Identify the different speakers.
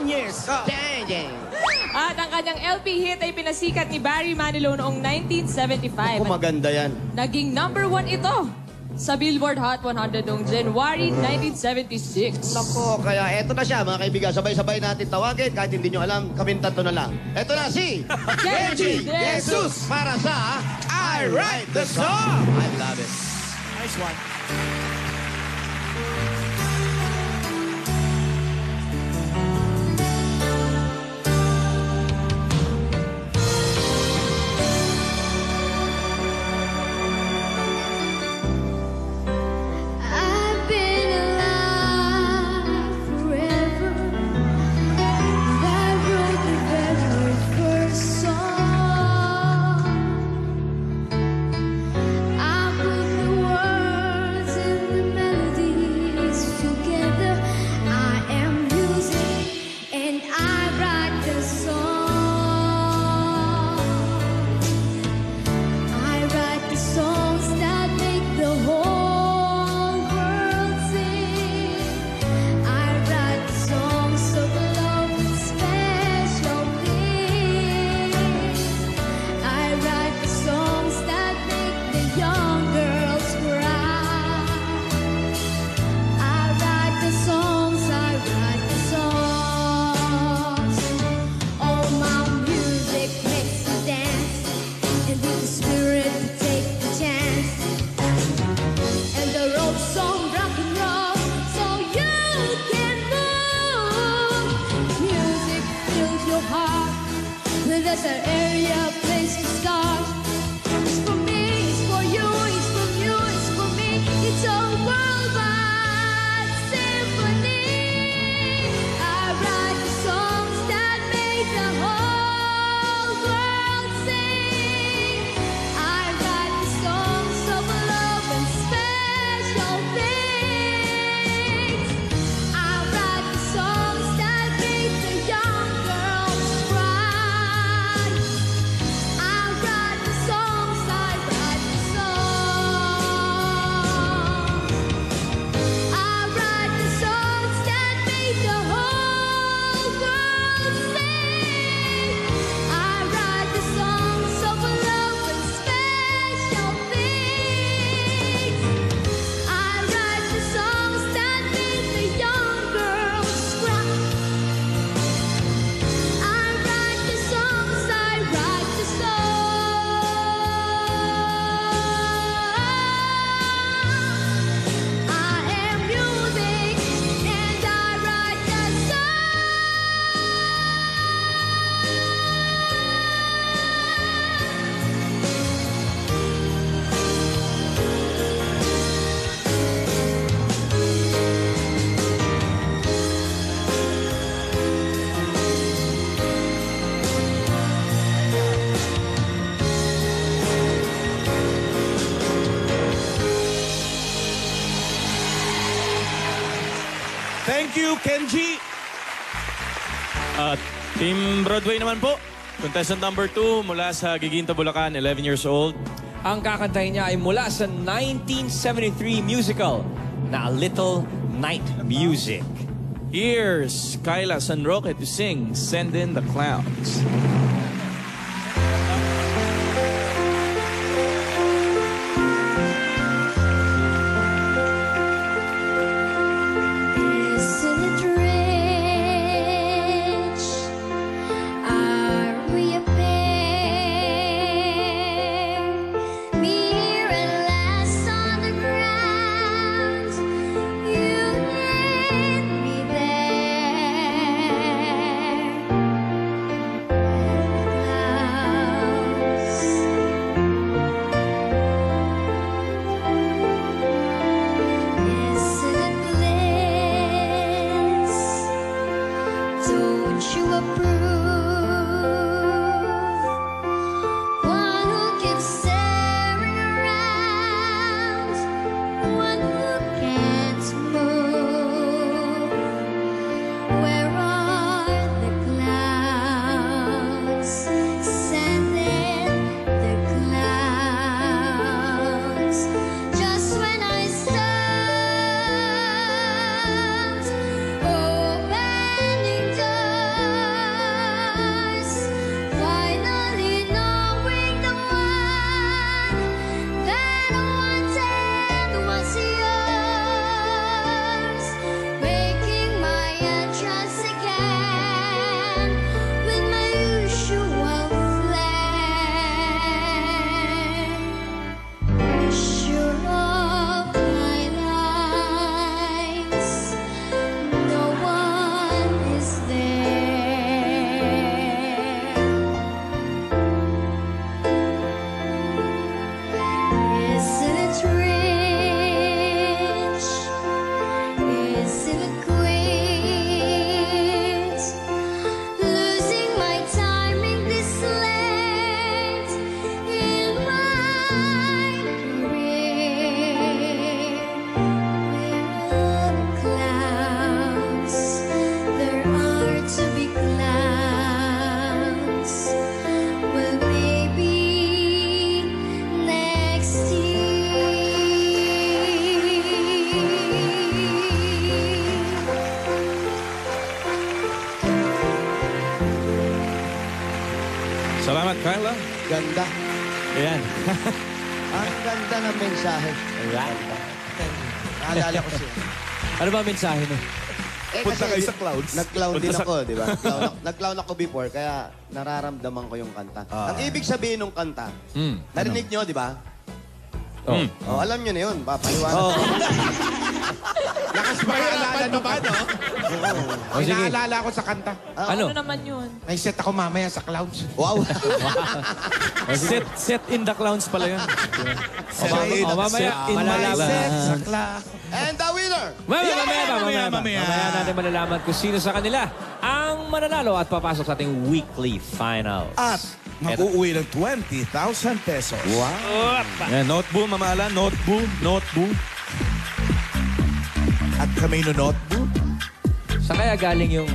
Speaker 1: years.
Speaker 2: Dang, dang.
Speaker 3: At ang kanyang LP hit ay pinasikat ni Barry Manilow noong 1975.
Speaker 2: Ako maganda yan.
Speaker 3: Naging #1 ito sa Billboard Hot 100 noong January 1976.
Speaker 2: Nako, kaya eto na siya mga kaibigan. Sabay-sabay natin tawagin. Kahit hindi nyo alam, kaming tatlo na lang. Eto na si
Speaker 3: Kenji
Speaker 2: Jesus para sa I Write the Song. I love it.
Speaker 1: Nice one.
Speaker 4: I've been alive forever. I wrote the very first song. I put the words and the melodies together. I am music and I write the song. I write the songs that make the whole world sing. I write the songs of love and special things. I write the songs that make the young girls cry. I write the songs, I write the songs. All my music makes you dance, and with the spirit to take the chance. And the road song rock and roll, so you can move. Music fills your heart, but there's an area, place to start. It's for me, it's for you, it's for you, it's for me. It's a worldwide symphony. I write the songs that make the whole world sing. I write the songs of love and special things. I write the songs that make the young girls cry. I write the songs, I write the songs. I write the songs that make the whole world sing. I write the songs of love and special things. I write the songs that make the young girls cry. I write the songs, I write the songs. I am music and I write the
Speaker 1: Thank you, Kenji.
Speaker 5: At Team Broadway naman po. Contestant number 2 mula sa Giginto, Bulacan, 11 years old.
Speaker 6: Ang kakantahin niya ay mula sa 1973 musical na A Little Night Music.
Speaker 5: Here's Kyla San Roque to sing Send in the Clouds.
Speaker 4: Isn't it rich? Are we a pair? Me here at last on the ground. You and me there. Oh, bending down.
Speaker 5: Salamat, Kyla.
Speaker 2: Ganda.
Speaker 5: Ayan.
Speaker 2: Ang ganda ng mensahe.
Speaker 6: Alright.
Speaker 2: Naalala ko siya.
Speaker 6: Ano ba ang mensahe nun?
Speaker 1: Punta kayo sa clouds.
Speaker 2: Nag-clown din
Speaker 5: Punta sa-
Speaker 2: ako, di ba? Nag-clown ako before, kaya nararamdaman ko yung kanta. Ang ibig sabihin ng kanta, narinig nyo, di ba?
Speaker 6: Oh.
Speaker 2: Oh, alam nyo na yun, papaliwanag.
Speaker 6: Oh.
Speaker 1: Lakas mahirapan pa ba, no?
Speaker 6: Oh, sige.
Speaker 1: Inaalala ko sa kanta.
Speaker 6: Ano?
Speaker 3: Ano naman yun?
Speaker 1: May set ako mamaya sa clouds.
Speaker 2: Wow.
Speaker 5: Set in the clowns pala yun.
Speaker 6: Mamaya, malalaman.
Speaker 1: Set sa clouds.
Speaker 2: And the winner!
Speaker 6: Mamaya natin malalaman kung sino sa kanila ang mananalo at papasok sa ating weekly finals.
Speaker 1: At mag-uwi ng 20,000 pesos.
Speaker 2: Wow.
Speaker 5: Ayan, notebook, Mama Alan. Notebook.
Speaker 1: At kami no notebook.
Speaker 6: Saan kaya galing yung